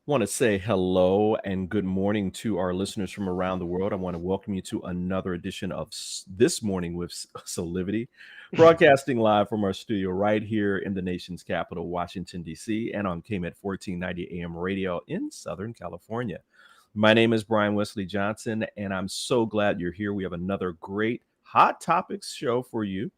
Want to say hello and good morning to our listeners from around the world. I want to welcome you to another edition of This Morning with Soulivity, broadcasting live from our studio right here in the nation's capital, Washington, D.C., and on KMET 1490 AM radio in Southern California. My name is Brian Wesley Johnson, and I'm so glad you're here. We have another great Hot Topics show for you.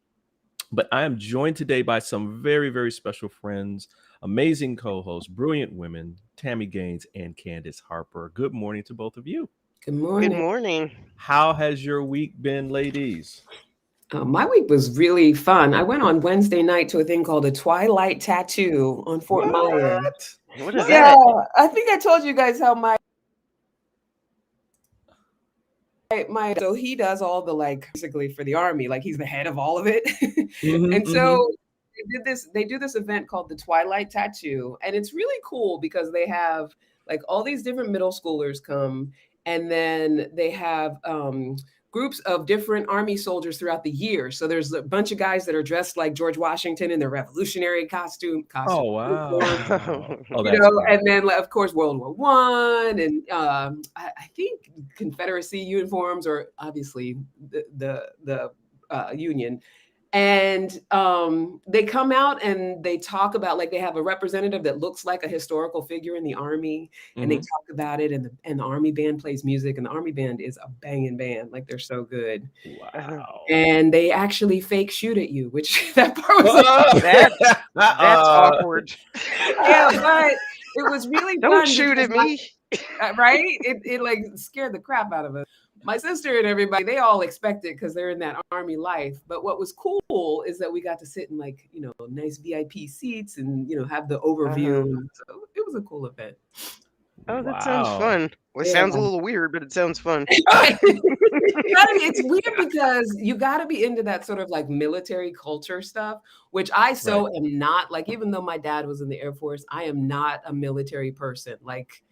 But I am joined today by some very, very special friends, amazing co-hosts, brilliant women, Tami Gaines and Candice Harper. Good morning to both of you. Good Good morning. morning. How has your week been, ladies? My week was really fun. I went on Wednesday night to a thing called a Twilight Tattoo on Fort Myers. What is Yeah, that? I think I told you guys how my so he does all the basically for the army, like he's the head of all of it. And so they do this event called the Twilight Tattoo, and it's really cool because they have like all these different middle schoolers come, and then they have groups of different army soldiers throughout the year. So there's a bunch of guys that are dressed like George Washington in their revolutionary costume. Oh, wow. Oh, You that's know, great. and then of course World War One, and I think Confederacy uniforms, or obviously the Union. And they come out and they talk about, like, they have a representative that looks like a historical figure in the army, and they Mhm. talk about it, and the army band plays music, and the army band is a banging band, like they're so good. Wow. And they actually fake shoot at you, which that part was That's awkward. yeah, but it was really Don't fun shoot because at me. right? It like scared the crap out of us. My sister and everybody, they all expect it because they're in that army life. But what was cool is that we got to sit in nice VIP seats and have the overview. So it was a cool event. Oh, that sounds Wow. fun. Well, it Yeah. sounds a little weird, but it sounds fun. It's weird because you got to be into that sort of like military culture stuff, which I am not. Like, even though my dad was in the Air Force, I am not a military person. Like,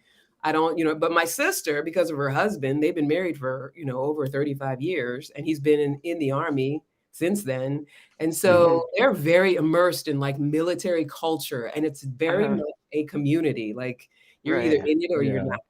I don't, but my sister, because of her husband, they've been married for, over 35 years, and he's been in the army since then. And so they're very immersed in like military culture, and it's very much a community. Like, you're either in it or you're not.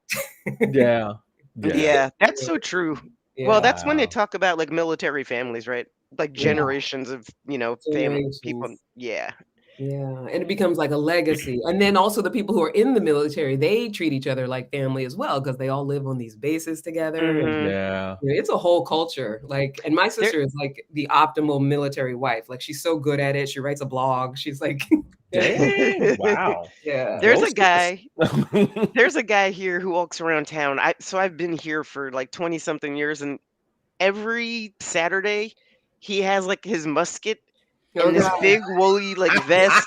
Yeah. Yeah, that's so true. Yeah. Well, that's when they Wow. talk about like military families, right? Like Yeah. generations of, people. Generations. Yeah. Yeah, and it becomes like a legacy. And then also the people who are in the military, they treat each other like family as well because they all live on these bases together. And Yeah. it's a whole culture. Like, and my sister is like the optimal military wife. Like, she's so good at it. She writes a blog. She's like, Dang. Wow. yeah. There's a Those guy. guys. There's a guy here who walks around town. I've been here for like 20 something years, and every Saturday he has like his musket and this big woolly like vest,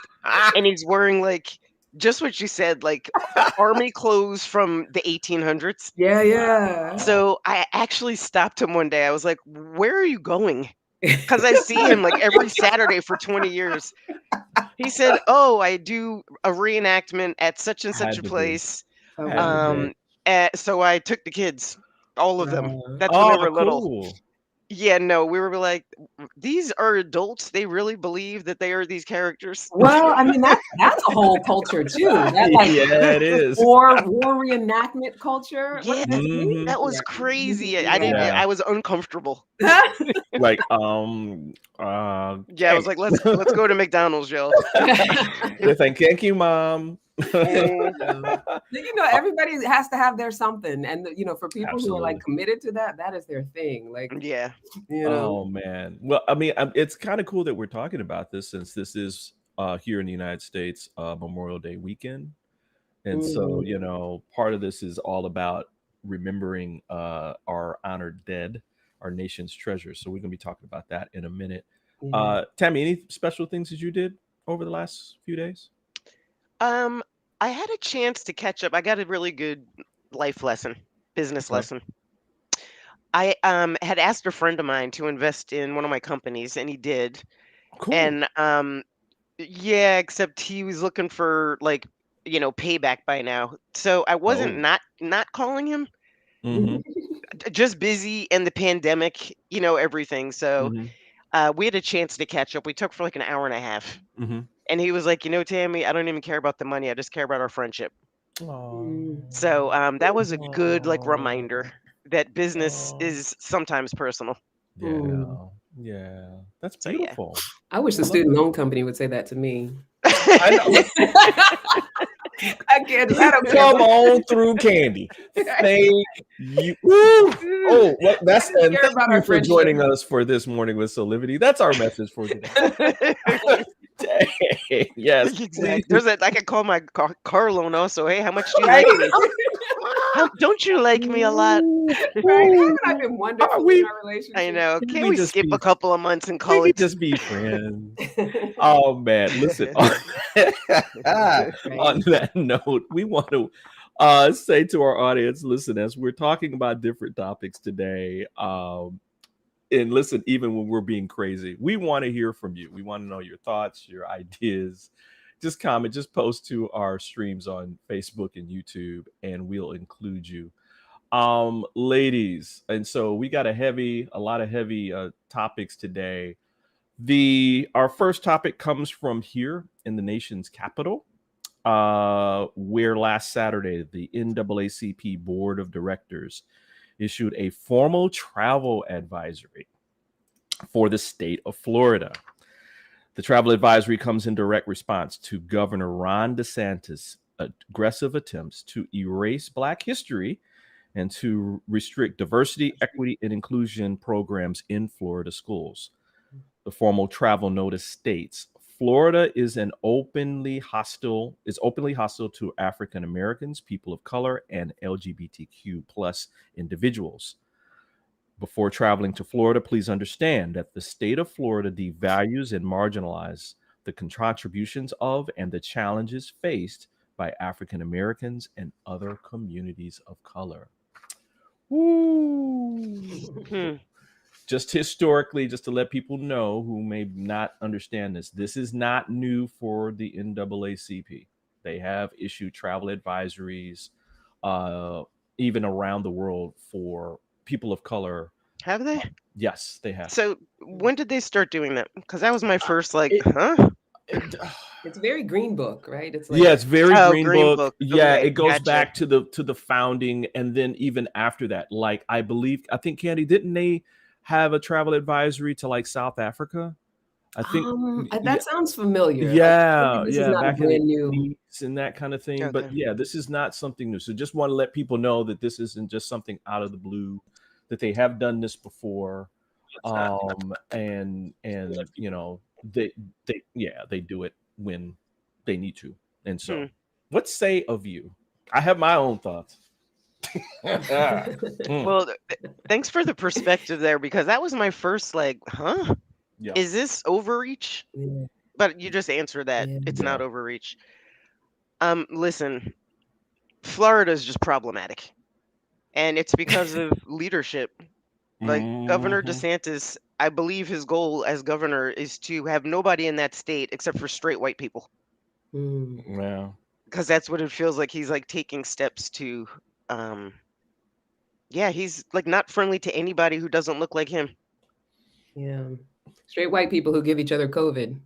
and he's wearing like just what you said, like army clothes from the 1800s. Yeah, yeah. So I actually stopped him one day. I was like, "Where are you going?" Because I see him like every Saturday for 20 years. He said, "Oh, I do a reenactment at such and such Had a to be. place." Had to be. So I took the kids, all of them. That's when they Oh, were little. cool. Yeah, no, we were like, these are adults. They really believe that they are these characters. Well, I mean, that's a whole culture too. That like Yeah, it is. war reenactment culture. Yeah, Mhm. that was crazy. I didn't. Yeah. I was uncomfortable. Like, Yeah, I was like, let's go to McDonald's, y'all. They're saying, thank you, Mom. Everybody has to have their something, and for people who are like Absolutely. committed to that, that is their thing. Like, Yeah. Oh, man. Well, I mean, it's kind of cool that we're talking about this since this is here in the United States, Memorial Day weekend. And so, part of this is all about remembering our honored dead, our nation's treasures. So we're going to be talking about that in a minute. Tami, any special things that you did over the last few days? I had a chance to catch up. I got a really good life lesson, business lesson. I had asked a friend of mine to invest in one of my companies, and he did. Cool. And yeah, except he was looking for like, payback by now. So I wasn't not calling him. Just busy, and the pandemic, everything. So we had a chance to catch up. We took for like an hour and a half. And he was like, Tami, I don't even care about the money. I just care about our friendship. So that was a good like reminder that business is sometimes personal. Yeah, that's So yeah. beautiful. I wish the student loan company would say that to me. I know. I can't. I don't care. Come on through, Candy. Thank you. Woo! Oh, well, that's I don't and care thank about you our for friendship. joining us for this morning with Soulivity. That's our message for today. Dang, yes, Exactly. please. I can call my car loan also. Hey, how much do you like me? Don't you like me a lot? Right? Haven't I been wonderful in we? our relationship? I know. Can Can't we we just skip be? a couple of months and Can call we it? just be friends? Oh man, listen. On that note, we want to say to our audience, listen, as we're talking about different topics today, and listen, even when we're being crazy, we want to hear from you. We want to know your thoughts, your ideas. Just comment, just post to our streams on Facebook and YouTube, and we'll include you. Ladies, and so we got a lot of heavy topics today. Our first topic comes from here in the nation's capital, where last Saturday the NAACP Board of Directors issued a formal travel advisory for the state of Florida. The travel advisory comes in direct response to Governor Ron DeSantis' aggressive attempts to erase Black history and to restrict diversity, equity, and inclusion programs in Florida schools. The formal travel notice states Florida is openly hostile to African Americans, people of color, and LGBTQ plus individuals. Before traveling to Florida, please understand that the state of Florida devalues and marginalizes the contributions of and the challenges faced by African Americans and other communities of color. Woo. Just historically, just to let people know who may not understand this is not new for the NAACP. They have issued travel advisories, even around the world for people of color. Have they? Yes, they have. So when did they start doing that? Because that was my first It's very Green Book, right? It's yeah, it's very Green Book. Book. Yeah, Okay, it goes gotcha. back to the founding, and then even after that, like I think Candy, didn't they have a travel advisory to like South Africa? I think that sounds familiar. Yeah, This is not back a brand in the new 80s and that kind of thing. Okay. But yeah, this is not something new. So just want to let people know that this isn't just something out of the blue, that they have done this before. And you know, they do it when they need to. And so what say of you? I have my own thoughts. Well, thanks for the perspective there, because that was my first Yeah. is this overreach? Yeah. But you just answered that. Yeah. It's not overreach. Listen, Florida is just problematic. And it's because of leadership. Like Governor DeSantis, I believe his goal as governor is to have nobody in that state except for straight white people. Yeah. Because that's what it feels like. He's like taking steps to he's like not friendly to anybody who doesn't look like him. Yeah. Straight white people who give each other COVID.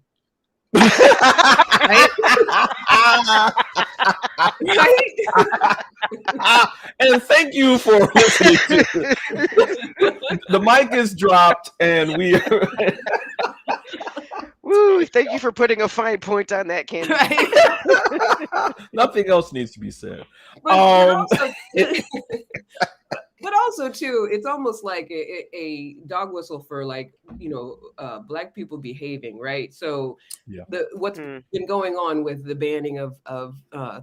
And thank you for listening to the mic is dropped and we Woo, thank you for putting a fine point on that, Candice. Nothing else needs to be said. But also too, it's almost like a dog whistle for like, Black people behaving, right? So what's been going on with the banning of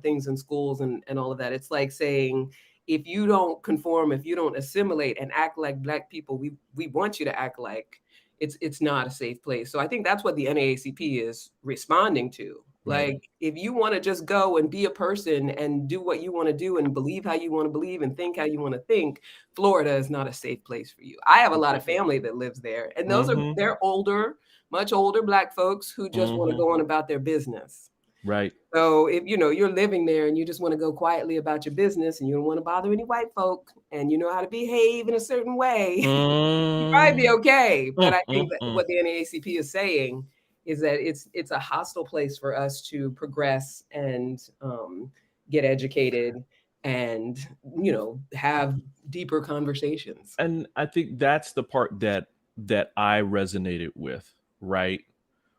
things in schools and all of that, it's like saying, if you don't conform, if you don't assimilate and act like Black people, we want you to act like, it's not a safe place. So I think that's what the NAACP is responding to. Like, if you want to just go and be a person and do what you want to do and believe how you want to believe and think how you want to think, Florida is not a safe place for you. I have a lot of family that lives there, and they're older, much older Black folks who just want to go on about their business. Right. So if you're living there and you just want to go quietly about your business and you don't want to bother any white folk and you know how to behave in a certain way, you'd probably be okay. But I think that what the NAACP is saying is that it's a hostile place for us to progress and get educated, and, you know, have deeper conversations. And I think that's the part that I resonated with, right?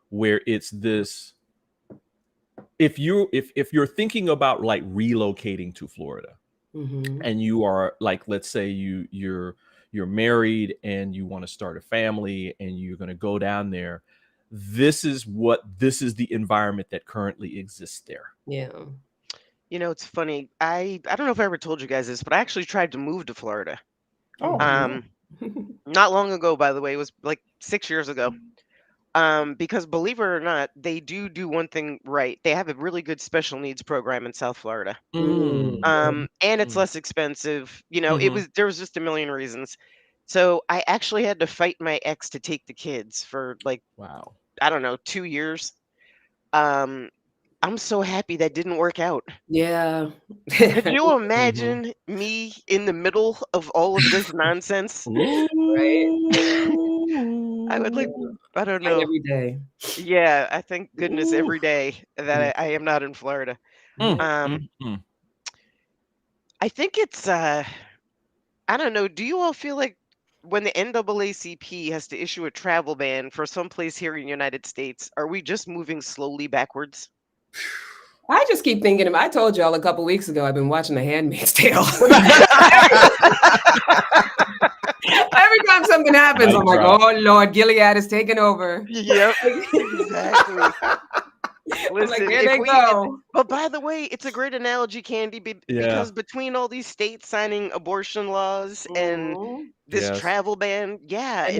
Where it's this, if you're thinking about like relocating to Florida, and you are like, let's say you're married and you want to start a family and you're going to go down there, this is the environment that currently exists there. Yeah. You know, it's funny. I don't know if I ever told you guys this, but I actually tried to move to Florida. Oh, Not long ago, by the way. It was like 6 years ago. Because believe it or not, they do one thing right. They have a really good special needs program in South Florida. And it's less expensive. You know, there was just a million reasons. So I actually had to fight my ex to take the kids for like, wow. I don't know, 2 years. I'm so happy that didn't work out. Yeah. Could you imagine me in the middle of all of this nonsense? Right. I would like, I don't know. Every day. Yeah, I thank goodness every day that I am not in Florida. I think it's, I don't know. Do you all feel like when the NAACP has to issue a travel ban for someplace here in the United States, are we just moving slowly backwards? I just keep thinking, I told y'all a couple weeks ago, I've been watching The Handmaid's Tale. Every time something happens, I'm like, oh Lord, Gilead is taking over. Yep, exactly. Listen, like, here they go. But by the way, it's a great analogy, Candy, because between all these states signing abortion laws and this travel ban, and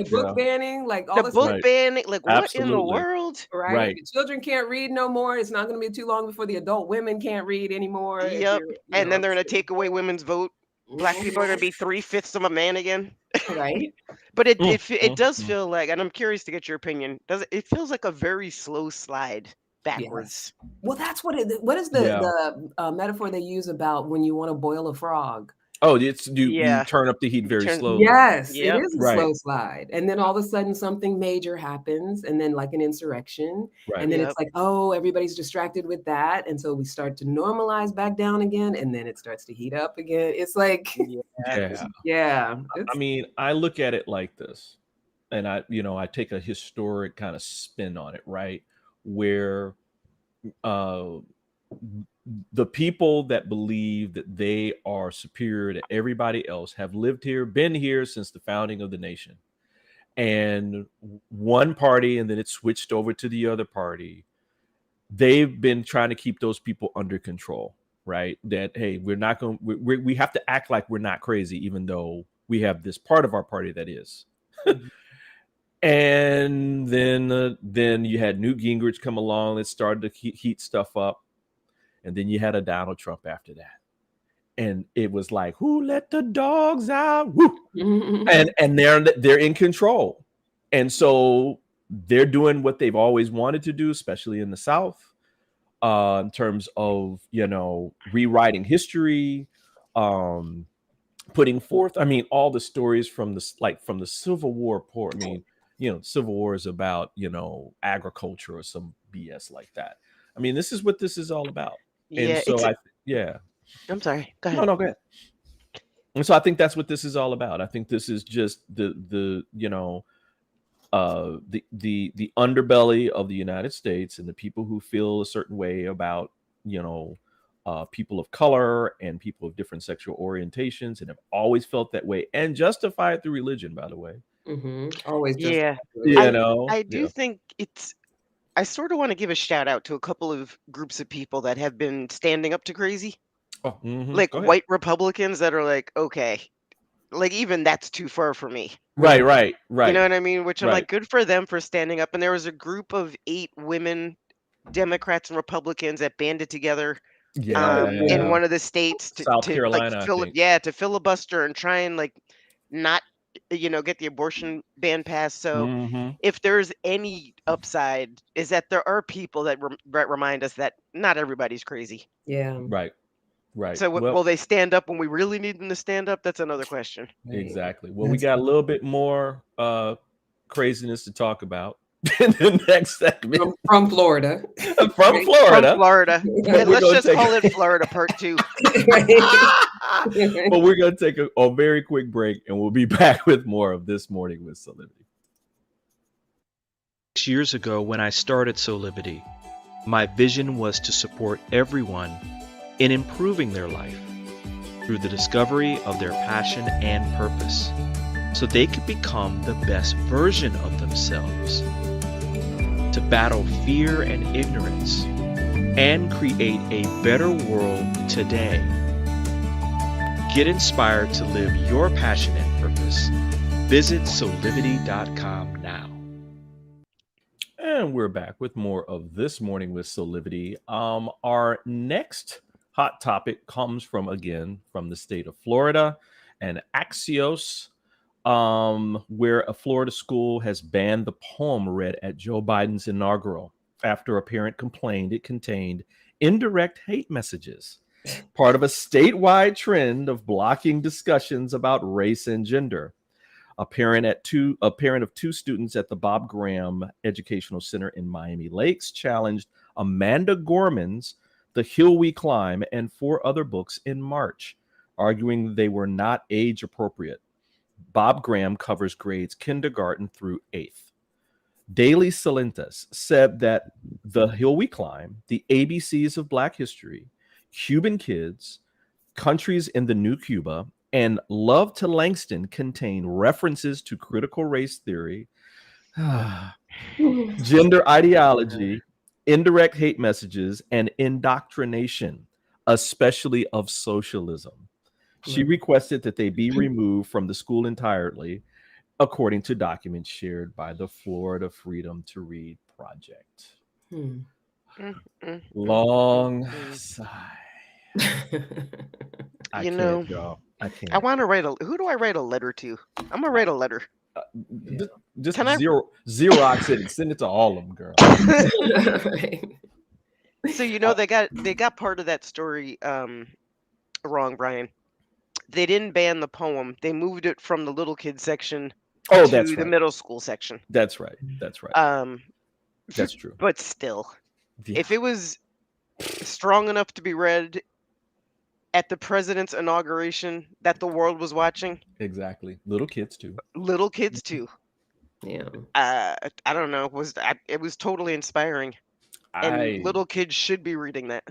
the book banning, like all the this book banning, like what in the world? Right. The children can't read no more. It's not going to be too long before the adult women can't read anymore. Yep. And then they're going to take away women's vote. Black people are going to be 3/5 of a man again. Right. But it does feel like, and I'm curious to get your opinion, it feels like a very slow slide backwards. Yes. Well, that's what is the metaphor they use about when you want to boil a frog? Oh, it's you turn up the heat very slowly. Yes, it is a slow slide. And then all of a sudden something major happens, and then like an insurrection. And then it's like, oh, everybody's distracted with that. And so we start to normalize back down again, and then it starts to heat up again. It's like, I mean, I look at it like this, and I take a historic kind of spin on it, right? Where the people that believe that they are superior to everybody else have lived here, been here since the founding of the nation. And one party, and then it switched over to the other party. They've been trying to keep those people under control, right? That, hey, we're not going, we have to act like we're not crazy, even though we have this part of our party that is. And then you had Newt Gingrich come along. It started to heat stuff up. And then you had a Donald Trump after that. And it was like, who let the dogs out? Woo! And they're in control. And so they're doing what they've always wanted to do, especially in the South, in terms of, rewriting history, putting forth, all the stories from the Civil War report. Civil War is about, agriculture or some BS like that. This is what this is all about. Yeah. And so I'm sorry. Go ahead. No, go ahead. And so I think that's what this is all about. I think this is just the underbelly of the United States and the people who feel a certain way about, people of color and people of different sexual orientations and have always felt that way and justify it through religion, by the way. Always. I do think I sort of want to give a shout out to a couple of groups of people that have been standing up to crazy. Like white Republicans that are like, okay, like even that's too far for me. Right. You know what I mean? Which I'm like, good for them for standing up. And there was a group of 8 women, Democrats and Republicans that banded together in one of the states to South Carolina, to filibuster and try and like not get the abortion ban passed. So if there's any upside, is that there are people that remind us that not everybody's crazy. Yeah. Right. So will they stand up when we really need them to stand up? That's another question. Exactly. Well, we got a little bit more craziness to talk about. in the next segment From Florida. from Right. Florida. From Florida. And We're let's gonna just take- call it Florida Part 2. But we're going to take a very quick break, and we'll be back with more of This Morning with Soulivity. 6 years ago, when I started Soulivity, my vision was to support everyone in improving their life through the discovery of their passion and purpose, so they could become the best version of themselves, to battle fear and ignorance, and create a better world today. Get inspired to live your passion and purpose. Visit Soulivity.com now. And we're back with more of This Morning with Soulivity. Our next hot topic comes from the state of Florida and Axios, where a Florida school has banned the poem read at Joe Biden's inaugural after a parent complained it contained indirect hate messages, part of a statewide trend of blocking discussions about race and gender. A parent of two students at the Bob Graham Educational Center in Miami Lakes challenged Amanda Gorman's The Hill We Climb and 4 other books in March, arguing they were not age appropriate. Bob Graham covers grades kindergarten through 8th. Daily Salentas said that The Hill We Climb, The ABCs of Black History, Cuban Kids, Countries in the New Cuba, and Love to Langston contain references to critical race theory, gender ideology, indirect hate messages, and indoctrination, especially of socialism. She requested that they be removed from the school entirely, according to documents shared by the Florida Freedom to Read Project. Long sigh. I You can't, know, y'all. I can't. I want to who do I write a letter to? I'm going to write a letter. Just Can I- Xerox it and send it to all of them, girl. So they got part of that story wrong, Brian. They didn't ban the poem. They moved it from the little kid section Oh, to that's the right. middle school section. That's right. That's right. That's true. But still, Yeah. if it was strong enough to be read at the president's inauguration that the world was watching, Exactly. Little kids too. little kids too. Yeah. I don't know. It was totally inspiring, and little kids should be reading that.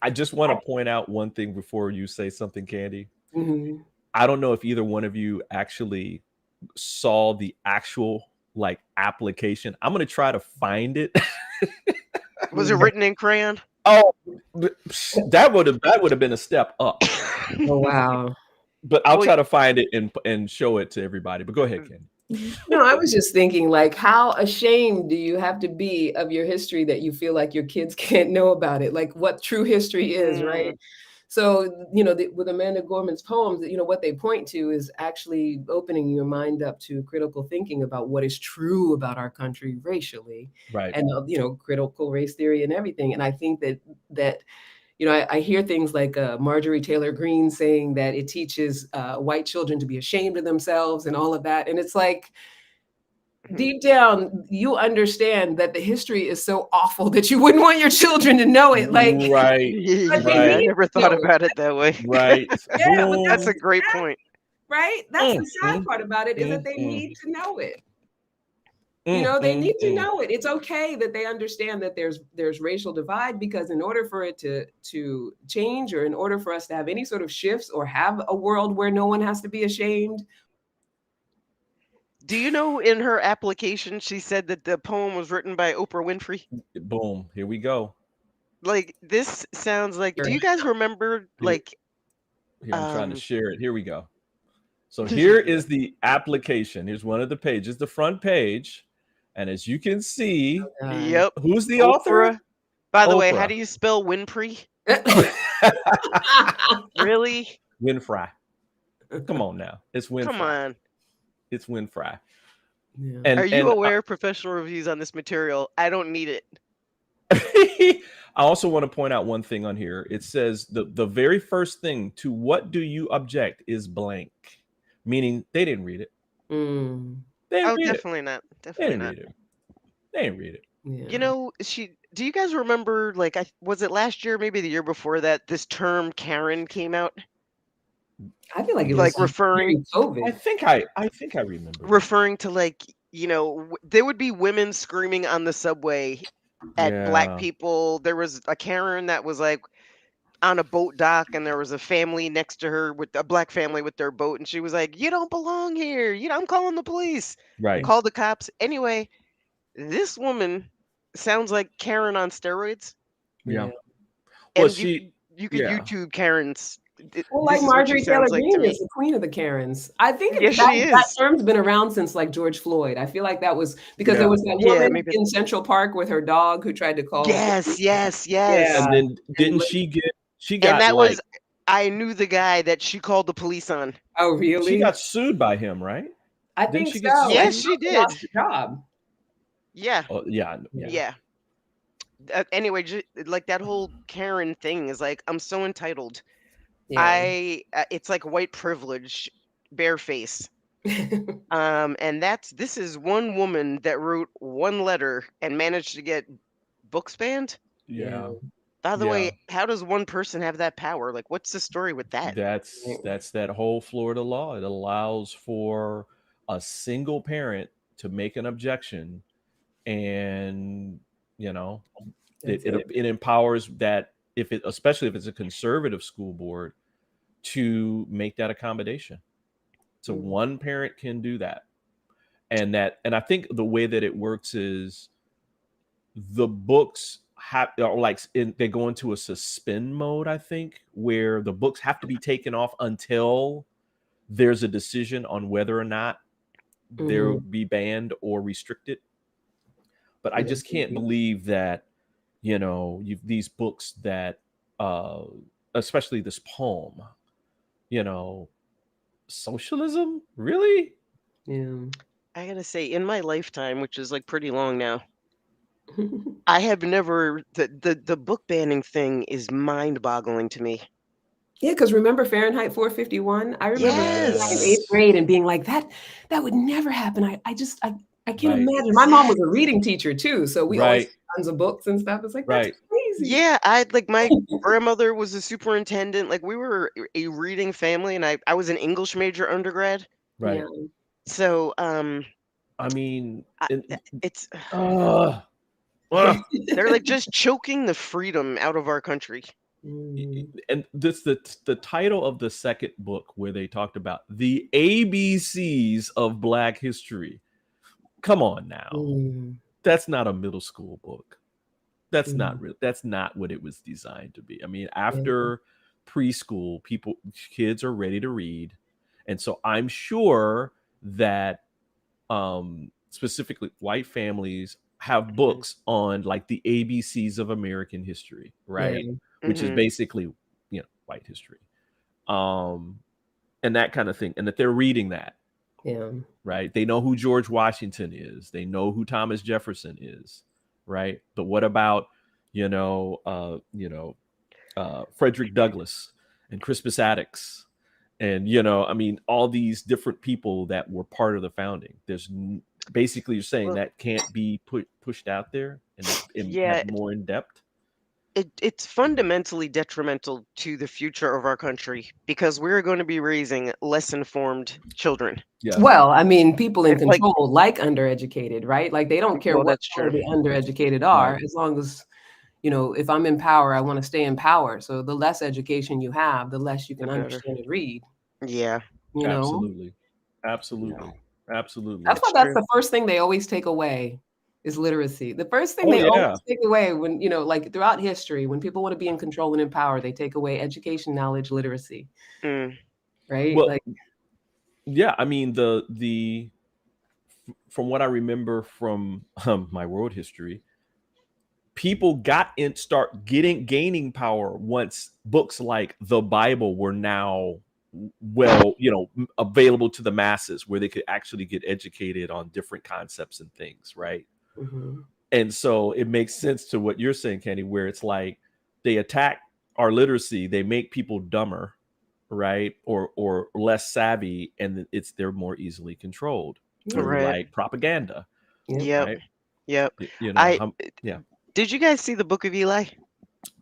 I just want to point out one thing before you say something, Candy. Mm-hmm. I don't know if either one of you actually saw the actual application. I'm going to try to find it. Was it written in crayon? Oh, that would have been a step up. Oh, wow. But I'll try to find it and show it to everybody. But go ahead, Candy. No, I was just thinking, how ashamed do you have to be of your history that you feel like your kids can't know about it? Like what true history is, right? So, with Amanda Gorman's poems, what they point to is actually opening your mind up to critical thinking about what is true about our country racially, Right. and, critical race theory and everything. And I think that I hear things like Marjorie Taylor Greene saying that it teaches white children to be ashamed of themselves and all of that. And it's like, deep down, you understand that the history is so awful that you wouldn't want your children to know it. Right. I never thought about it that way. Right. Yeah, but That's a great point. Right? That's the sad part about it, is that they need to know it. They need to know it. It's okay that they understand that there's racial divide, because in order for it to change, or in order for us to have any sort of shifts or have a world where no one has to be ashamed. Do you know, in her application, she said that the poem was written by Oprah Winfrey? Boom. Here we go. This sounds like, do you guys remember, Here, I'm trying to share it. Here we go. So here is the application. Here's one of the pages, the front page. And as you can see, yep. Who's the Oprah. author? By the way, Oprah. how do you spell Winfrey? Really? Winfrey. Come on now. It's Winfrey. Come on. It's Winfrey. Yeah. And Are you aware of professional reviews on this material? I don't need it. I also want to point out one thing on here. It says the very first thing, to what do you object, is blank, meaning they didn't read it. They They didn't Oh, read it. definitely not. They Definitely didn't not. read it. They didn't read it. Yeah. You know, do you guys remember, like, was it last year, maybe the year before that, this term Karen came out? I feel like it Like was during I COVID. think I remember that. referring to, like, there would be women screaming on the subway at black Yeah. people. There was a Karen that was like on a boat dock, and there was a family next to her with a black family with their boat, and she was like, "You don't belong here. I'm calling the police. Right. Call the cops." Anyway, this woman sounds like Karen on steroids, Yeah. Yeah. Well, and she. you could Yeah. YouTube Karen's. Well, This like is what she Marjorie Taylor sounds like to Greene is me. the queen of the Karens. I think Yes, that she that is. term's been around since like George Floyd. I feel like that was because Yeah. there was that Yeah, woman maybe. in Central Park with her dog who tried to call. Yes, yes, yes. And Yeah. then didn't And she And got that like was, I knew the guy that she called the police on. oh, she really? got sued by him, right? I Didn't think she get so. And Yes, sued? she she lost did. her job. Yeah, Oh, yeah. Yeah. yeah. Anyway, like that whole Karen thing is like, I'm so entitled. Yeah. It's like white privilege, bare face. And this is one woman that wrote one letter and managed to get books banned. Yeah. By the Yeah. way, how does one person have that power? Like, what's the story with that? That's that whole Florida law. It allows for a single parent to make an objection, and you know, That's it it. it empowers that especially if it's a conservative school board, to make that accommodation. So Mm. one parent can do that. And I think the way that it works is the books are like they go into a suspend mode, I think, where the books have to be taken off until there's a decision on whether or not they'll Mhm. be banned or restricted. But I Yeah. just can't believe that, these books that especially this poem, socialism, really? Yeah. I gotta say, in my lifetime, which is like pretty long now, I have never the book banning thing is mind-boggling to me. Yeah, because remember Fahrenheit 451? I remember being like in Yes. 8th grade and being like, that would never happen. I can't Right. imagine. My mom was a reading teacher too, so we always Right. had tons of books and stuff. It's like, that's Right. crazy. Yeah, my grandmother was a superintendent. Like, we were a reading family, and I was an English major undergrad. Right. Yeah. So, I mean, it's uh, they're like just choking the freedom out of our country. Mm. and this the title of the second book, where they talked about the ABCs of Black history. Come on now. Mm. That's not a middle school book. That's not Mm. real. That's not what it was designed to be. I mean, after preschool, kids are ready to read. And so I'm sure that specifically white families have books on like the ABCs of American history, right? Yeah. Which is Mhm. basically, white history. And that kind of thing. And that they're reading that, Yeah. right? They know who George Washington is. They know who Thomas Jefferson is, right? But what about, Frederick Douglass and Crispus Attucks, and all these different people that were part of the founding. Basically, you're saying Well, that can't be pushed out there and Yeah, have more in depth. it's fundamentally detrimental to the future of our country because we're going to be raising less informed children. Yeah. Well, I mean, people in It's like, control like undereducated, right? Like they don't care well, what that's color true. the undereducated are, Right. as long as, if I'm in power, I want to stay in power. So the less education you have, the less you can The better. understand and read. Yeah. Absolutely. That's why that's true. the first thing they always take away is literacy. The first thing Oh, they yeah. always take away when, like throughout history, when people want to be in control and in power, they take away education, knowledge, literacy. Mm. Right? Well, Like, yeah, I mean from what I remember from my world history, people gaining power once books like the Bible were now available to the masses, where they could actually get educated on different concepts and things, right? mhm. And so it makes sense to what you're saying, Kenny, where it's like they attack our literacy, they make people dumber, right? Or less savvy, and they're more easily controlled. really Right. like propaganda, Yep. right? Yep. You know, I yeah. Did you guys see the Book of Eli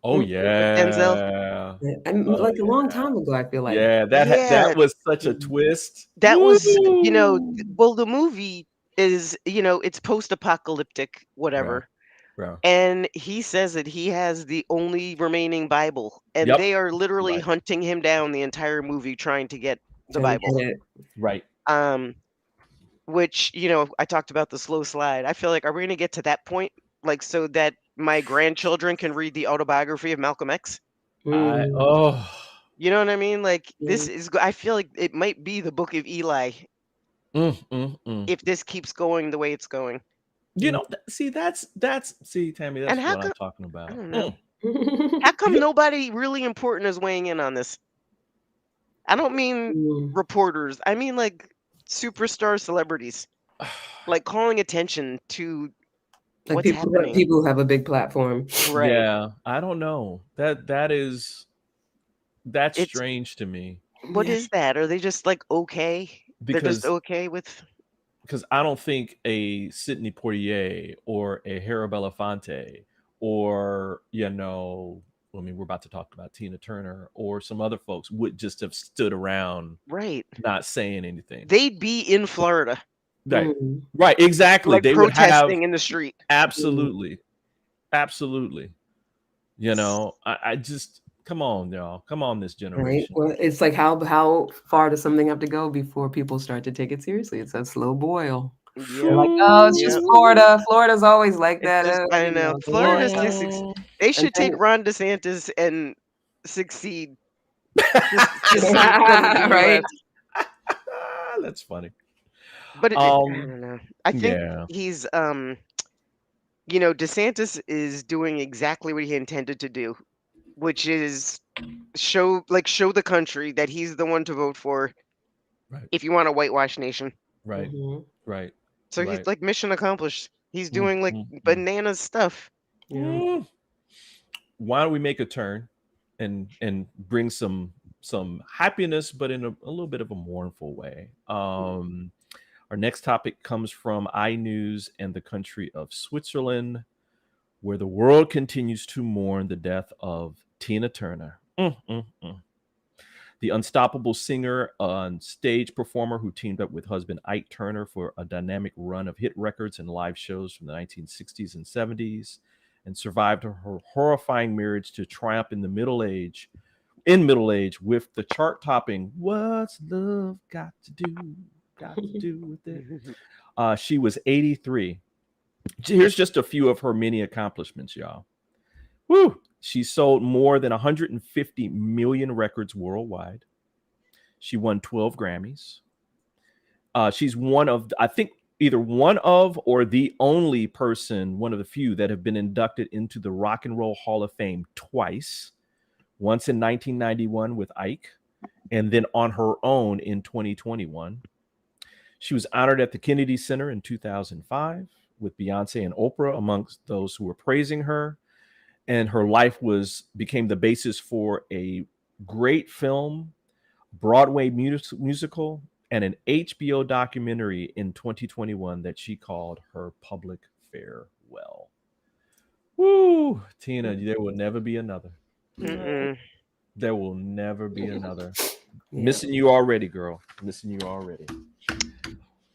Oh with Denzel? yeah. Yeah, and Oh like a long yeah. time ago, I feel like. Yeah, Yeah, that was such a twist. that was, Woo! well, the movie is, it's post-apocalyptic, Yeah, whatever. yeah. And he says that he has the only remaining Bible, and Yep. they are literally Right. hunting him down the entire movie trying to get the Trying to Bible. get it. Right. Which, I talked about the slow slide. I feel like, are we going to get to that point, like, so that my grandchildren can read the autobiography of Malcolm X? Mm, Oh. You know what I mean? Like, this yeah. is, I feel like it might be the Book of Eli Mm. if this keeps going the way it's going. You know, see, see, Tammy, And that's how what I'm come, talking I about. don't know, how come nobody really important is weighing in on this? I don't mean Mm. reporters. I mean, like, superstar celebrities, like, calling attention to Like what's happening. people who have a big platform. Right. Yeah, I don't know. That's It's, strange to me what Yeah. is that? Are they just like okay? They're just because okay with. I don't think a Sidney Poitier or a Hera Belafonte or, I mean, we're about to talk about Tina Turner or some other folks would just have stood around Right. not saying anything. They'd be in Florida, Right. Mm. Right, exactly. like They would have protesting in the street. absolutely. Absolutely. I just come on, y'all. Come on, this Right. generation. Well, it's like how far does something have to go before people start to take it seriously? It's a slow boil. They're Yep. like, oh, it's just Yep. Florida. Florida's always like It's that. just, I know. It's a long Florida's time. just. They And should then, take Ron DeSantis and succeed. Just see it come to the right? U.S. That's funny. But I Um, don't know. I think yeah, he's DeSantis is doing exactly what he intended to do, which is show the country that he's the one to vote for right, if you want a whitewash nation. right, Mhm. right, So he's right. like mission accomplished. He's Mm, doing like mm, mm. bananas stuff. Yeah. Mm. Why don't we make a turn and bring some happiness, but in a little bit of a mournful way. Our next topic comes from iNews and the country of Switzerland, where the world continues to mourn the death of Tina Turner. The unstoppable singer and stage performer who teamed up with husband Ike Turner for a dynamic run of hit records and live shows from the 1960s and 70s, and survived her horrifying marriage to triumph in middle age with the chart-topping "What's Love Got to Do with It." She was 83. Here's just a few of her many accomplishments, y'all. Woo! She sold more than 150 million records worldwide. She won 12 Grammys. She's one of, I think, either one of or the only person, one of the few that have been inducted into the Rock and Roll Hall of Fame twice. Once in 1991 with Ike, and then on her own in 2021. She was honored at the Kennedy Center in 2005 with Beyonce and Oprah amongst those who were praising her. And her life became the basis for a great film, Broadway musical, and an HBO documentary in 2021 that she called her Public Farewell. Woo! Tina, there will never be another. Mm-mm. There will never be another. Yeah. Missing you already, girl. Missing you already.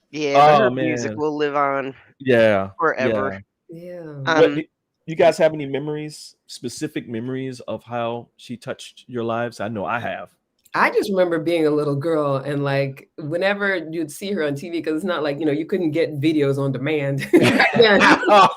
Yeah, but her Oh music man. will live on Yeah. forever. Yeah. What you guys have any specific memories of how she touched your lives? I know I have. I just remember being a little girl and like whenever you'd see her on TV, because it's not like, you couldn't get videos on demand back then.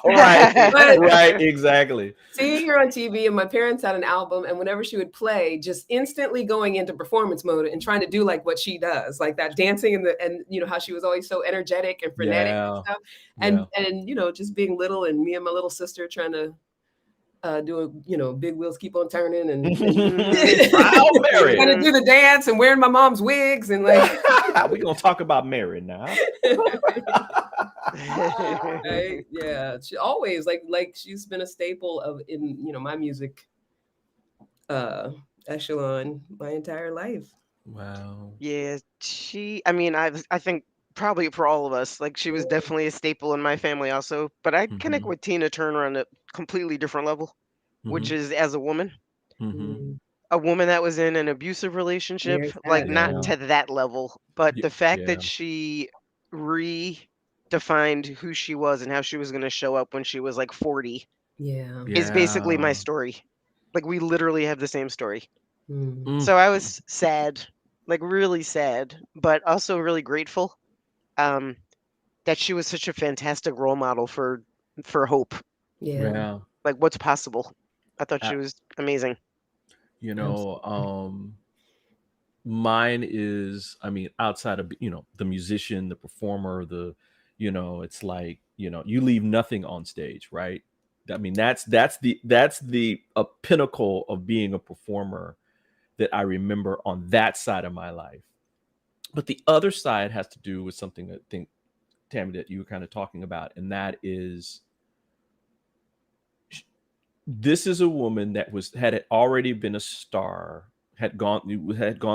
Right. But Right, exactly. seeing her on TV, and my parents had an album, and whenever she would play, just instantly going into performance mode and trying to do like what she does, like that dancing and how she was always so energetic and frenetic and Yeah. stuff. Yeah. And just being little, and me and my little sister trying to do big wheels keep on turning and Proud Mary. trying to do the dance and wearing my mom's wigs and like We're gonna talk about Mary now. right? Yeah, she always like she's been a staple in my music echelon my entire life. Wow. Yeah, I think probably for all of us. Like she was definitely a staple in my family also. But I connect with Tina Turner on a completely different level, which is as a woman. A woman that was in an abusive relationship, There's like that. not to that level, but the fact Yeah. that she redefined who she was and how she was going to show up when she was like 40 Yeah. is basically my Yeah. story. Like we literally have the same story. Mm. So I was sad, like really sad, but also really grateful that she was such a fantastic role model for hope, Yeah. Yeah. like what's possible. I thought she A- was amazing. You know, mine is, I mean, outside of, the musician, the performer, it's like, you leave nothing on stage, right? I mean, that's the pinnacle of being a performer that I remember on that side of my life. But the other side has to do with something that I think, Tami, that you were kind of talking about, and that is, this is a woman that had already been a star, had gone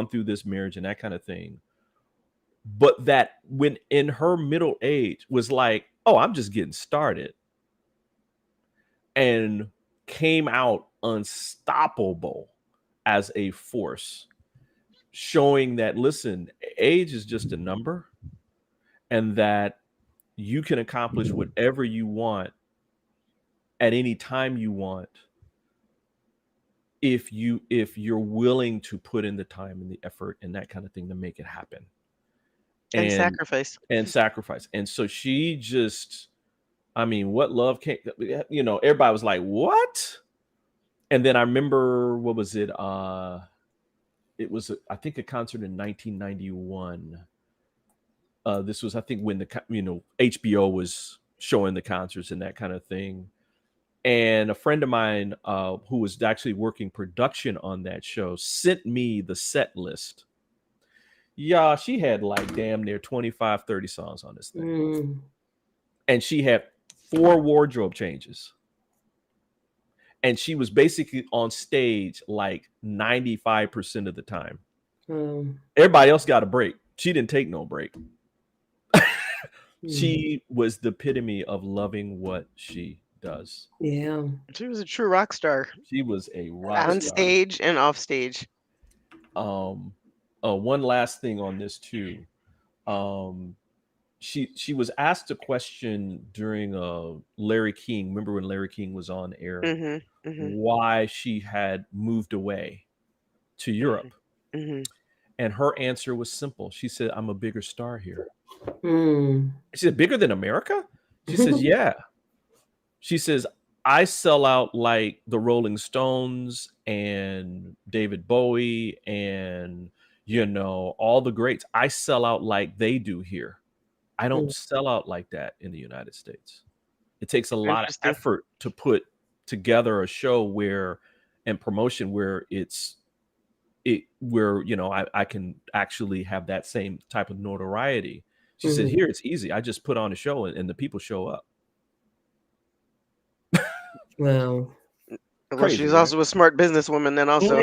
through this marriage and that kind of thing, but that when in her middle age was like, oh, I'm just getting started, and came out unstoppable as a force, showing that, listen, age is just a number, and that you can accomplish whatever you want at any time you want if you're willing to put in the time and the effort and that kind of thing to make it happen. And sacrifice. And so she just, I mean, what love can't, everybody was like, what? And then I remember, what was it? It was, I think, a concert in 1991. This was, I think, when HBO was showing the concerts and that kind of thing. And a friend of mine who was actually working production on that show sent me the set list. Yeah, she had like damn near 25, 30 songs on this thing. And she had 4 wardrobe changes. And she was basically on stage like 95% of the time. Everybody else got a break. She didn't take no break. She was the epitome of loving what she does. Yeah. She was a true rock star. She was a rock star. On stage and off stage. One last thing on this too. She was asked a question during Larry King. Remember when Larry King was on air? Why she had moved away to Europe. And her answer was simple. She said, I'm a bigger star here. She said, bigger than America? She says, yeah. She says, I sell out like the Rolling Stones and David Bowie and, all the greats. I sell out like they do here. I don't sell out like that in the United States. It takes a lot of effort to put together a show and promotion where I can actually have that same type of notoriety. She said, here it's easy. I just put on a show and the people show up. Wow. Well, she's also a smart businesswoman then also.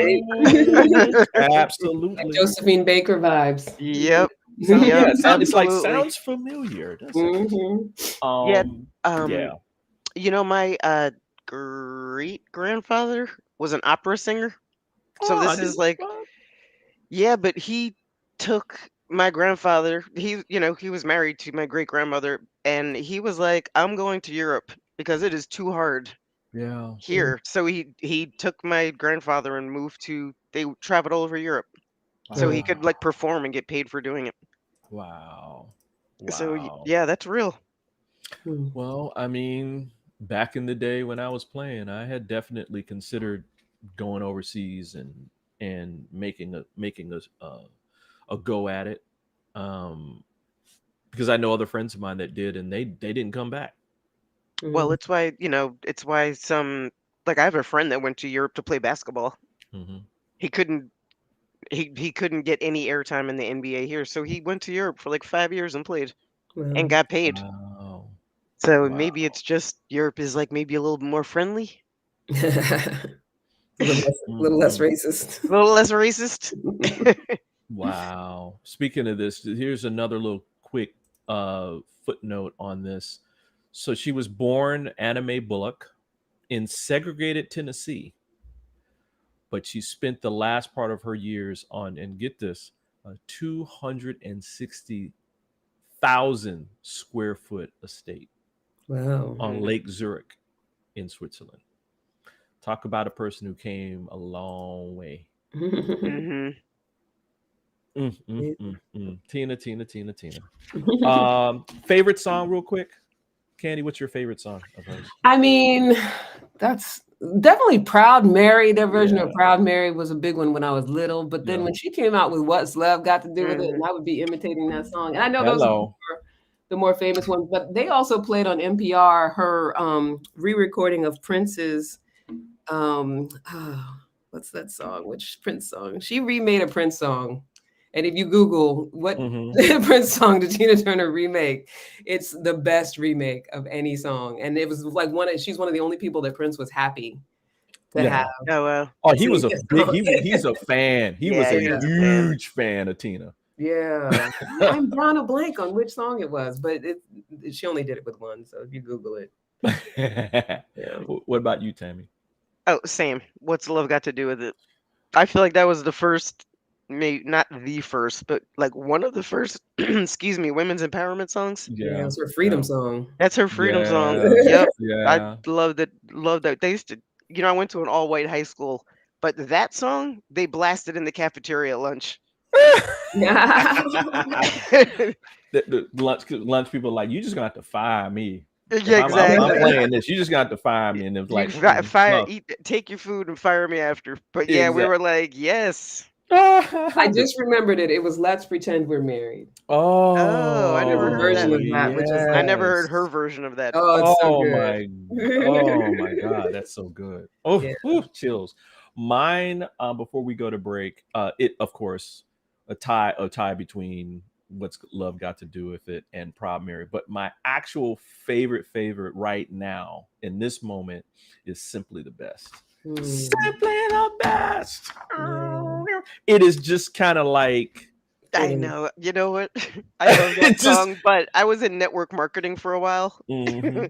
Absolutely. Like Josephine Baker vibes. Yep. Yeah, it's like, sounds familiar, doesn't it? Yeah. My great grandfather was an opera singer. So this is like, but he took my grandfather, he was married to my great grandmother, and he was like, I'm going to Europe because it is too hard here. So he took my grandfather and they traveled all over Europe. So he could like perform and get paid for doing it. Wow. So yeah, that's real. Well, I mean, back in the day when I was playing, I had definitely considered going overseas and making a go at it, because I know other friends of mine that did, and they didn't come back. Well, it's why some, like, I have a friend that went to Europe to play basketball. He couldn't get any airtime in the NBA here, so he went to Europe for like 5 years and played and got paid. So maybe it's just Europe is like maybe a little more friendly. A little less racist. A little less racist. Wow. Speaking of this, here's another little quick footnote on this. So she was born Anna Mae Bullock in segregated Tennessee, but she spent the last part of her years on, and get this, a 260,000 square foot estate Wow. on Lake Zurich in Switzerland. Talk about a person who came a long way. Mm-hmm. Tina. Favorite song, real quick. Candy, what's your favorite song of hers? I mean, that's definitely Proud Mary. Their version of Proud Mary was a big one when I was little. But then when she came out with What's Love Got to Do with It, and I would be imitating that song. And I know those are the more famous ones, but they also played on NPR her re-recording of Prince's what's that song? Which Prince song? She remade a Prince song. And if you Google what Prince song did Tina Turner remake, it's the best remake of any song. And it was like she's one of the only people that Prince was happy to have. Oh, wow. Oh, he was a big, he's a fan. He was a huge fan of Tina. Yeah. I'm drawing a blank on which song it was, but she only did it with one. So if you Google it. What about you, Tami? Oh, same. What's Love Got to Do with It? I feel like that was the first, maybe not the first, but like one of the first, excuse me, women's empowerment songs. Yeah, it's her freedom song. That's her freedom song. Yep. I love that. Love that. They used to, I went to an all-white high school, but that song they blasted in the cafeteria at lunch. the lunch people are like, you just gonna have to fire me. Yeah, exactly. I'm playing this. You just got to fire me, and it was like take your food and fire me after. But yeah, we were like, yes. I just remembered it. It was Let's Pretend We're Married. Oh, I never heard version of that. Which is I never heard her version of that. Oh, it's so good. My God, that's so good. Chills. Mine. Before we go to break, it of course a tie between What's Love Got to Do with It and Proud Mary, but my actual favorite right now in this moment is Simply the Best. Simply the Best. It is just kind of like, I know. You know what? I love that song, but I was in network marketing for a while, and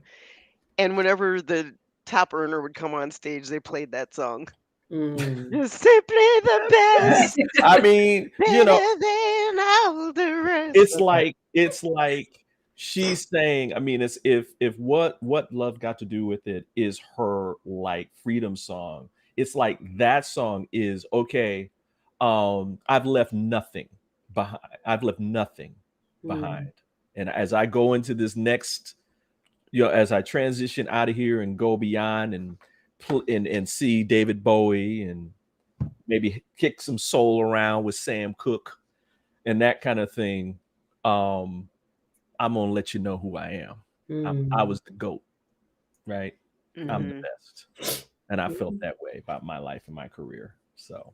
whenever the top earner would come on stage, they played that song. Simply the best. I mean, than all the rest. It's like she's saying, I mean, it's if what Love Got to Do with It is her like freedom song, it's like that song is okay. I've left nothing behind. And as I go into this next, as I transition out of here and go beyond and see David Bowie and maybe kick some soul around with Sam Cooke and that kind of thing, I'm gonna let you know who I am. I was the GOAT, right? I'm the best, and I felt that way about my life and my career. So,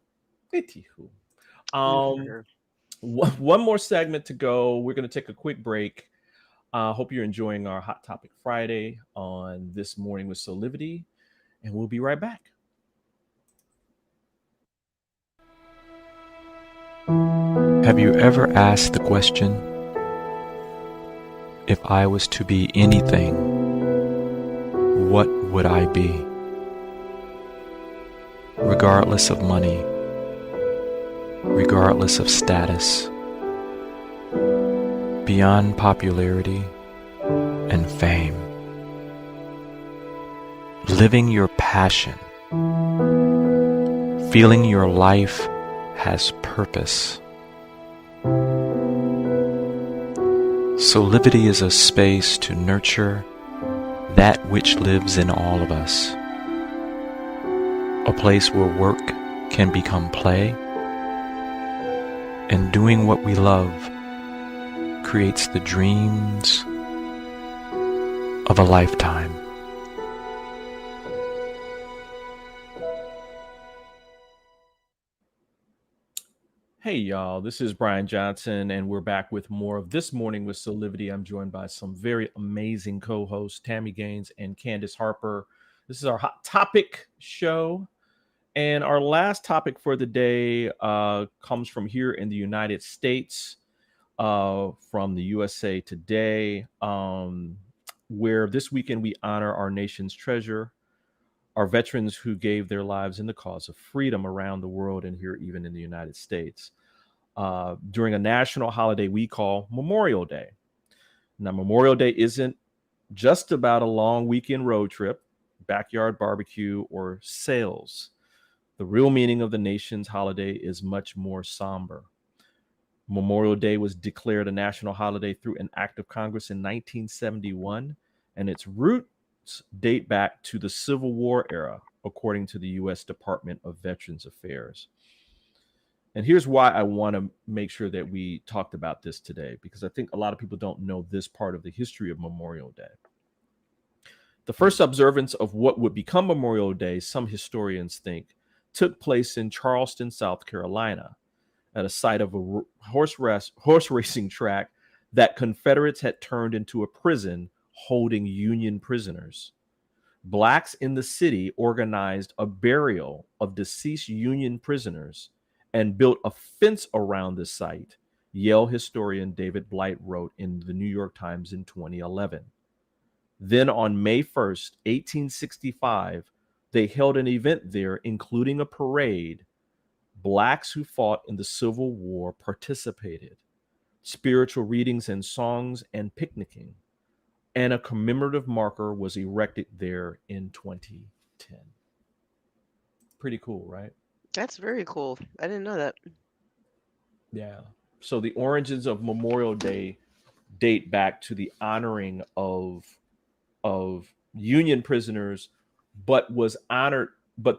one more segment to go. We're gonna take a quick break. Hope you're enjoying our Hot Topic Friday on This Morning with Soulivity. And we'll be right back. Have you ever asked the question, if I was to be anything, what would I be? Regardless of money, regardless of status, beyond popularity and fame. Living your passion, feeling your life has purpose. Soulivity is a space to nurture that which lives in all of us. A place where work can become play, and doing what we love creates the dreams of a lifetime. Hey, y'all, this is Brian Johnson, and we're back with more of This Morning with Soulivity. I'm joined by some very amazing co-hosts, Tami Gaines and Candice Harper. This is our Hot Topic show, and our last topic for the day comes from here in the United States. from the USA Today, where this weekend we honor our nation's treasure, our veterans who gave their lives in the cause of freedom around the world and here even in the United States, during a national holiday we call Memorial Day. Now, Memorial Day isn't just about a long weekend road trip, backyard barbecue, or sales. The real meaning of the nation's holiday is much more somber. Memorial Day was declared a national holiday through an act of Congress in 1971, and its roots date back to the Civil War era, according to the U.S. Department of Veterans Affairs. And here's why I want to make sure that we talked about this today, because I think a lot of people don't know this part of the history of Memorial Day. The first observance of what would become Memorial Day, some historians think, took place in Charleston, South Carolina, at a site of a horse racing track that Confederates had turned into a prison holding Union prisoners. Blacks in the city organized a burial of deceased Union prisoners and built a fence around the site, Yale historian David Blight wrote in the New York Times in 2011. Then on May 1st, 1865, they held an event there, including a parade. Blacks who fought in the Civil War participated, spiritual readings and songs and picnicking, and a commemorative marker was erected there in 2010. Pretty cool, right? That's very cool. I didn't know that. Yeah. So the origins of Memorial Day date back to the honoring of Union prisoners, but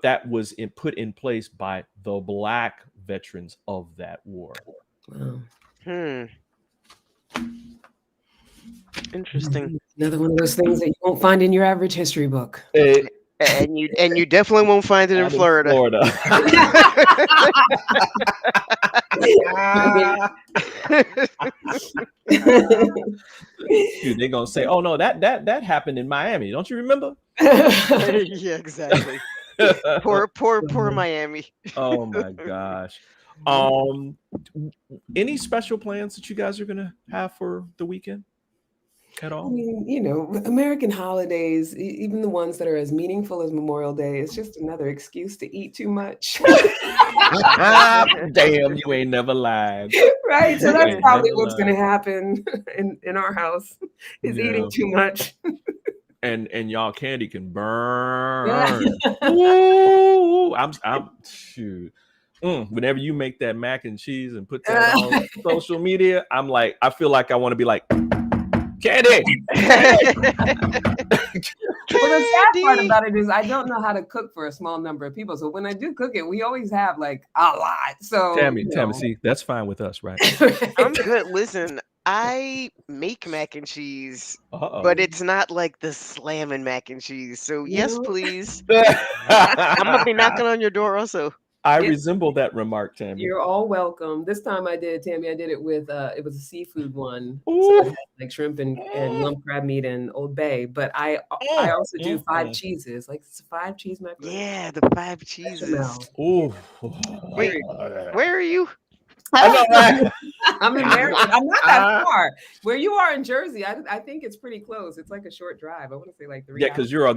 that was put in place by the Black veterans of that war. Wow. Interesting. Another one of those things that you won't find in your average history book. And you definitely won't find it in Florida. Dude, they're gonna say, "Oh no, that happened in Miami. Don't you remember?" Yeah, exactly. Poor Miami. Oh my gosh. Any special plans that you guys are gonna have for the weekend at all? I mean, American holidays, even the ones that are as meaningful as Memorial Day, is just another excuse to eat too much. Damn, you ain't never lied. Right. So that's probably what's going to happen in our house is eating too much. And y'all candy can burn. Ooh, I'm shoot. Whenever you make that mac and cheese and put that on social media, I'm like, I feel like I want to be like, Candy. Well, the sad part about it is I don't know how to cook for a small number of people. So when I do cook it, we always have like a lot. So Tami, see, that's fine with us, right? I'm good. Listen, I make mac and cheese, but it's not like the slamming mac and cheese. So yes, please. I'm gonna be knocking on your door also. I resemble that remark, Tami. You're all welcome. This time I did, Tami, I did it with, it was a seafood one. Ooh. So I had, like shrimp and lump crab meat and Old Bay. But I also do 5 cheeses. Like it's a 5 cheese macaroni. Yeah, the 5 cheeses. Ooh. Wait, where are you? I'm in Maryland. I'm not that far. Where you are in Jersey, I think it's pretty close. It's like a short drive. I want to say like 3 hours. Yeah, because you're on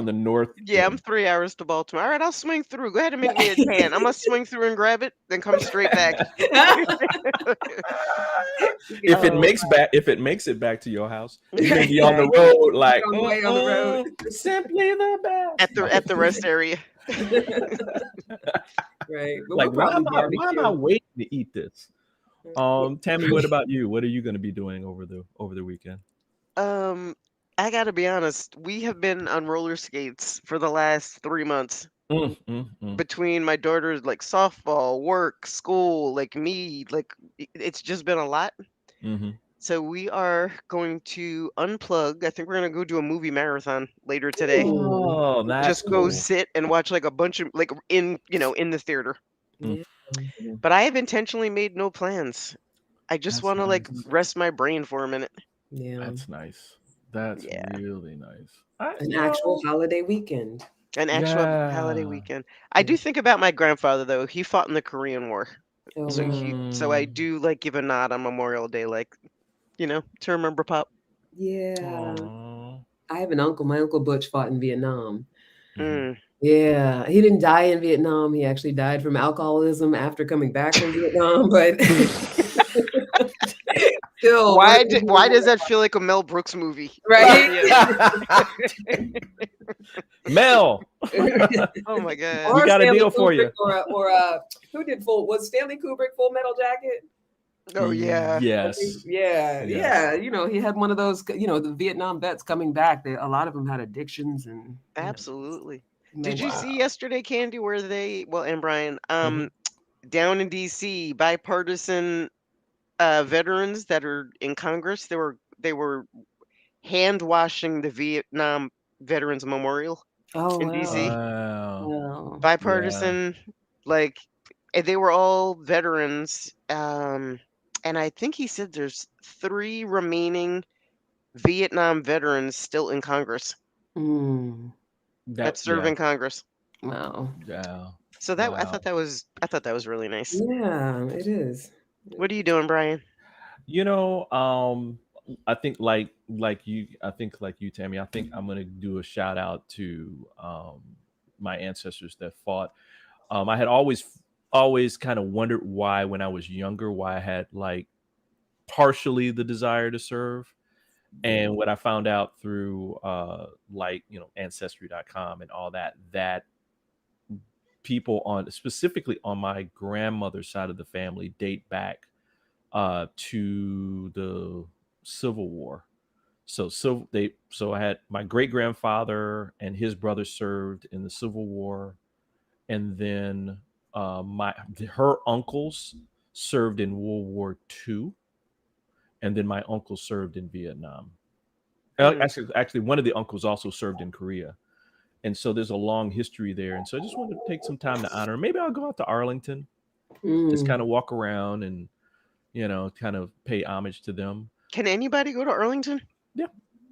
the north. Yeah, I'm 3 hours to Baltimore. All right, I'll swing through. Go ahead and make me a tan. I'm gonna swing through and grab it, then come straight back. If it makes it back to your house, you may be on the road like on the road. Simply the best at the rest area. Right. But like why am I waiting to eat this? Tami, what about you? What are you going to be doing over the weekend? I gotta be honest, we have been on roller skates for the last 3 months. Between my daughter's like softball, work, school, like me, like it's just been a lot. So we are going to unplug. I think we're gonna go do a movie marathon later today. Oh, that's just go sit and watch like a bunch of like in the theater. Yeah. But I have intentionally made no plans. I just want to like rest my brain for a minute. Yeah. That's nice. That's really nice. An actual holiday weekend. An actual holiday weekend. I do think about my grandfather though. He fought in the Korean War. Oh, So wow. so I do like give a nod on Memorial Day, like, to remember Pop. Yeah. Aw. I have an uncle. My uncle Butch fought in Vietnam. Mhm. Mm. Yeah, he didn't die in Vietnam. He actually died from alcoholism after coming back from Vietnam, but still Why very does that feel like a Mel Brooks movie? right? Mel, Oh my God. we Or got a Stanley deal for you. Kubrick or who did was Stanley Kubrick Full Metal Jacket? Oh yeah. I think, Yes. yeah, Yes. he had one of those, the Vietnam vets coming back. A lot of them had addictions and Absolutely. Did you dementia. see yesterday, Candy, where and Brian, Mhm. down in DC, bipartisan veterans that are in Congress, they were hand washing the Vietnam Veterans Memorial Oh in DC. Wow. wow. Yeah. Bipartisan, like, and they were all veterans. And I think he said there's 3 remaining Vietnam veterans still in Congress Mm, that serve Yeah. in Congress. wow. Yeah. So that Wow. I thought that was really nice. Yeah, it is. What are you doing, Brian? You know, I think like you, Tammy, I think I'm gonna do a shout out to my ancestors that fought. I had always kind of wondered why when I was younger, why I had like partially the desire to serve. And what I found out through ancestry.com and all that, that people specifically on my grandmother's side of the family date back to the Civil War. So I had my great grandfather and his brother served in the Civil War, and then her uncles served in World War II, and then my uncle served in Vietnam. Mm. Actually, one of the uncles also served in Korea, and so there's a long history there. And so I just wanted to take some time to honor. Maybe I'll go out to Arlington, just Mm. kind of walk around and kind of pay homage to them. Can anybody go to Arlington? Yeah,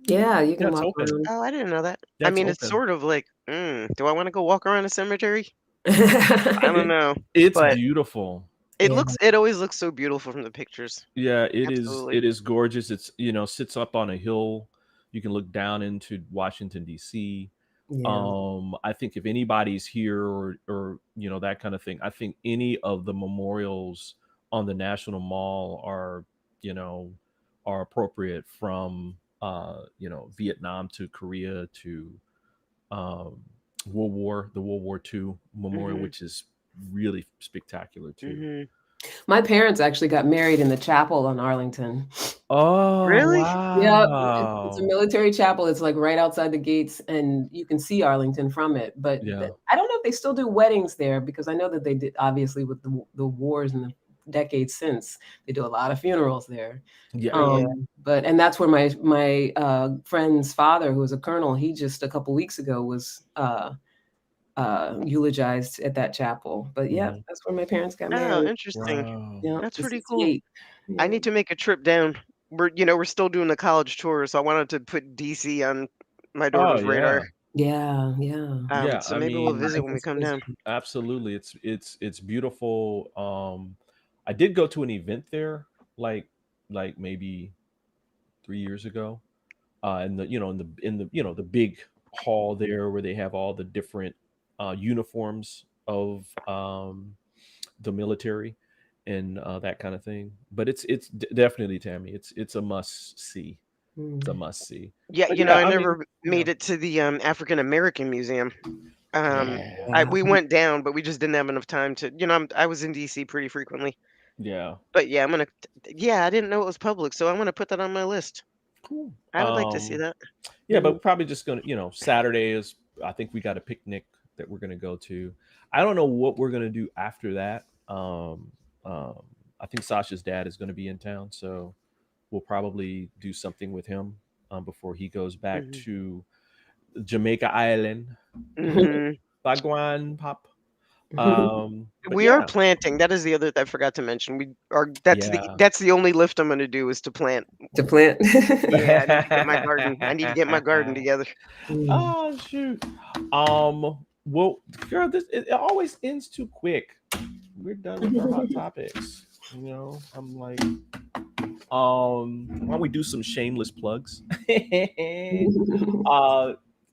Yeah, you can that's walk open. around. Oh, I didn't know that. I That's mean, it's open. sort of like, do I want to go walk around a cemetery? I don't know, It's but beautiful. Yeah. it always looks so beautiful from the pictures. Yeah, it is. Absolutely. It is gorgeous. It's sits up on a hill. You can look down into Washington D.C. Yeah. I think if anybody's here or that kind of thing, I think any of the memorials on the National Mall are appropriate from Vietnam to Korea to um, the World War II memorial, Mhm. which is really spectacular too. Mhm. My parents actually got married in the chapel on Arlington. Oh Really? Yep, it's a wow! military chapel. It's like right outside the gates, and you can see Arlington from it. But Yeah, I don't know if they still do weddings there because I know that they did obviously with the wars and the decades since they do a lot of funerals there. yeah. Oh yeah. And that's where my friend's father, who was a colonel, he just a couple weeks ago was eulogized at that chapel. But yeah, Mhm. that's where my parents got Oh, married. interesting. Wow. Yeah, That's the pretty cool. 68. I Yeah. need to make a trip down. We're still doing the college tour, so I wanted to put DC on my Oh daughter's radar. yeah, Yeah, yeah. yeah. So I maybe we'll mean, visit Life when we is come down. busy. absolutely. It's beautiful. I did go to an event there, like maybe 3 years ago. In the the big hall there where they have all the different uniforms of the military and that kind of thing. But definitely, Tammy. It's a must see. It's a Mm. must see. Yeah, But yeah, I I mean, never yeah, made it to the African American Museum. yeah, Yeah. We went down, but we just didn't have enough time to. I was in DC pretty frequently. yeah. But yeah, I didn't know it was public, so I'm gonna put that on my list. Cool. I would like to see that. Yeah, but we're probably just gonna, Saturday is. I think we got a picnic that we're gonna go to. I don't know what we're gonna do after that. I think Sasha's dad is gonna be in town, so we'll probably do something with him before he goes back Hmm. to Jamaica Island. Hmm. Bagwan Pop. But We are yeah, planting. That is the other I forgot to mention. We are. yeah. That's the only lift I'm gonna do is to plant. To plant. Yeah, I need to get my garden. I need to get my garden together. Mm. Oh shoot. Well, girl, it always ends too quick. we're done with our hot topics. You know, I'm like, why don't we do some shameless plugs?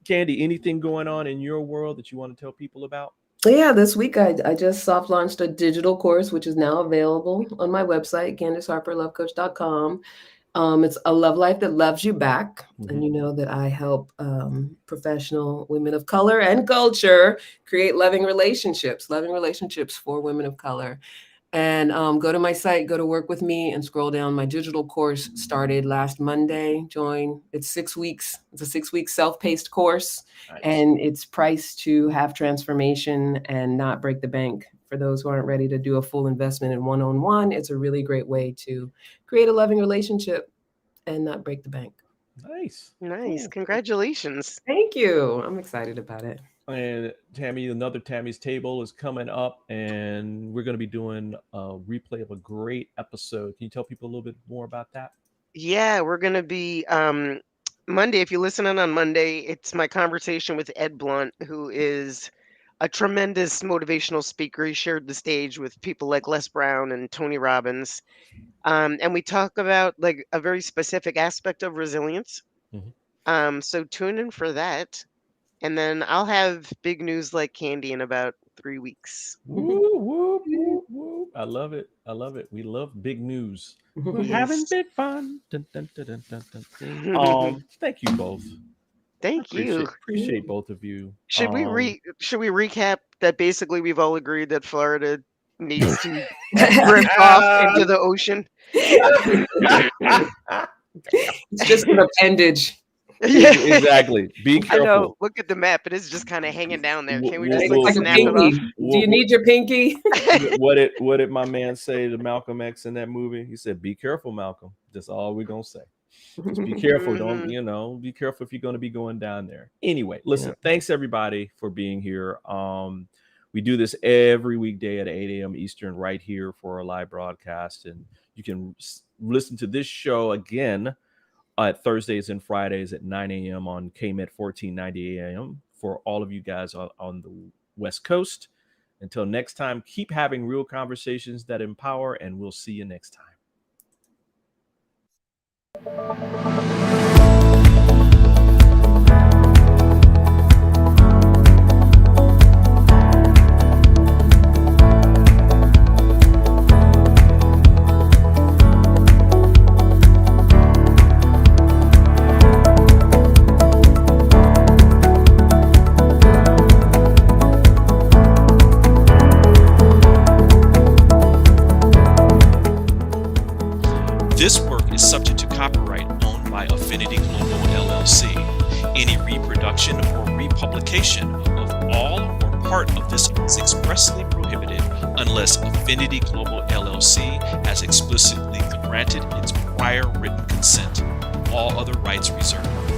Candy, anything going on in your world that you want to tell people about? Yeah, this week I just soft launched a digital course, which is now available on my website, CandiceHarperLoveCoach.com. It's a love life that loves you back. And you know that I help professional women of color and culture create loving relationships for women of color. And go to my site, go to work with me, and scroll down. My digital course started last Monday. Join. It's 6 weeks. It's a 6-week self-paced course. Nice. And it's priced to have transformation and not break the bank. For those who aren't ready to do a full investment in one-on-one, it's a really great way to create a loving relationship and not break the bank. Nice. Nice. Cool. Congratulations. Thank you. I'm excited about it. And Tami, another Tammy's Table is coming up, and we're going to be doing a replay of a great episode. Can you tell people a little bit more about that? Yeah, we're going to be Monday. If you listen in on Monday, it's my conversation with Ed Blunt, who is a tremendous motivational speaker. He shared the stage with people like Les Brown and Tony Robbins. And we talk about like a very specific aspect of resilience. So tune in for that. And then I'll have big news like candy in about 3 weeks. Woo, woo, woo, woo. I love it. I love it. We love big news. We're having big fun. Dun, dun, dun, dun, dun, dun. Thank you both. Thank you. Appreciate both of you. Should we recap that basically we've all agreed that Florida needs to drift off into the ocean? It's just an appendage. Yeah, exactly. Be careful. I know. Look at the map. It is just kind of hanging down there. Can we just Like a snap it pinky. off? Do you need your pinky? What did my man say to Malcolm X in that movie? He said, "Be careful, Malcolm." That's all we're gonna say. Just be careful. Don't be careful if you're going to be going down there. Anyway, listen. Thanks everybody for being here. We do this every weekday at 8 a.m. Eastern, right here for our live broadcast, and you can listen to this show again at Thursdays and Fridays at 9 a.m. on KMET 1490 AM for all of you guys on the West Coast. Until next time, keep having real conversations that empower, and we'll see you next time. This work is subject to copyright owned by Affinity Global LLC. Any reproduction or republication of all or part of this is expressly prohibited unless Affinity Global LLC has explicitly granted its prior written consent. All other rights reserved.